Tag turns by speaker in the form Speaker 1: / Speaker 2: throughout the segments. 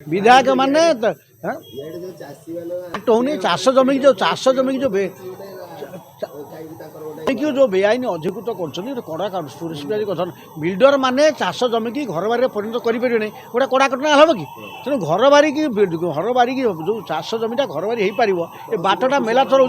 Speaker 1: विधायक माने होनी चाष जमी जो चाष जमी जो जो बेआईन अधिकृत कड़ा सुरेश कथा बिल्डर माने चाष जमी की घर बारी परिणत करें गोटे कड़ा कटना हम कि तेणु घर बारी जो चाष जमीटा घर बारी हो पार ये बाटटा मेला थर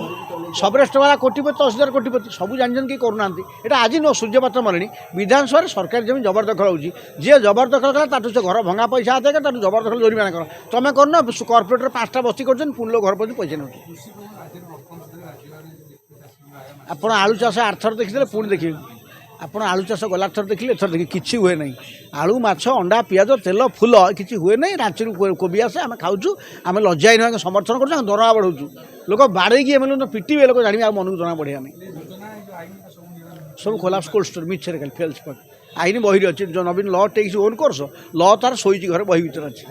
Speaker 1: सबरेस्ट वाला कोटिपति 10,000 कोटिपति सब जान कि करूना यहाँ आज नो सूर्यपात्र मरे विधानसभा सरकारी जमी जबरदखल होजी जी जबरदखल कला से घर भंगा पैसा आते जबरदखल जोरिमाना कर तुम करना कर्पोरेटर 5टा बस्ती कर पुणी घर पर पैसा नौ आप आलू चाष आरथर देखिए पुणी देखिए आप आलू चाष गला थर देखिए एथर देखिए किसी हुए ना आलू माछ अंडा पियाज तेल फुल किसी हुए ना रांची कोबी आसे आम खाऊँ आम लज्जा नुह समर्थन कर दरमा बढ़ाऊँ लोक बाड़े एम एल पिटे लोक जान मन को जना बढ़िया नहीं सब खोला कोल्ड स्टोर मिछे खाली फेल स्पट आईन बही अच्छे जो नवीन ल टेक्स ओन कोर्स ल तार शोची घर बही भर अच्छे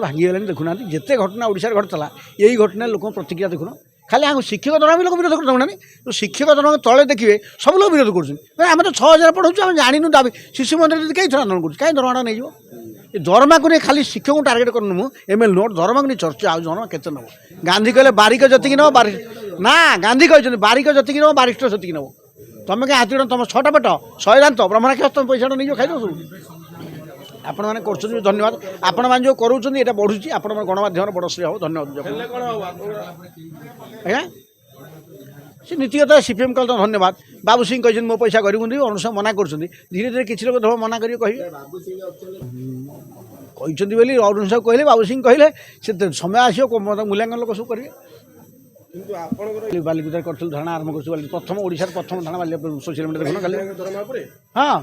Speaker 1: भांगीगला देखुना जिते घटना ओडिशा घटता यही घटना लोक प्रतिक्रिया देखुन खाली आम शिक्षक दरमा भी लोक विरोध करना तो शिक्षक दरमा तले देखिए सब लोग विरोध कर तो 6,000 पढ़ाऊँ आम जानू दाबी शिशु मंदिर कहीं आंदोलन कर कहीं दरमाटा नहीं दरमा को नहीं खाली शिक्षक को टार्गेट करनु मु एमएल नोट दरमा को नहीं चर्चा आज दरमा केते नब गांधी कहले बारिक जति नब ना गांधी कहते बारिक जति नब बारिस्टर जति नब तुम क्या हाथी तुम 6टा पेट 100 दांत ब्रह्मणा क्या तुम पैसा नहीं खाई दो आपण मैंने कर धन्यवाद आपण मैंने जो करूँ ये बढ़ुची आपण गणमाध्यम बड़ श्रेय हो धन्यवाद आज्ञा सी नीतिगत सीपीएम कल तो धन्यवाद बाबू सिंह कहते मो पैसा गरीब अनुसार मना कर धीरे धीरे किसी लोग धर्म मना करें कहते अरुण साहू कहले बाबू सिंह कहले से समय आसो मूल्यांकन लोक सब करेंगे बालिकुदा कर धारणा आरंभ कर प्रथम ओडिशा प्रथम धारणा सोशल मीडिया देखना हाँ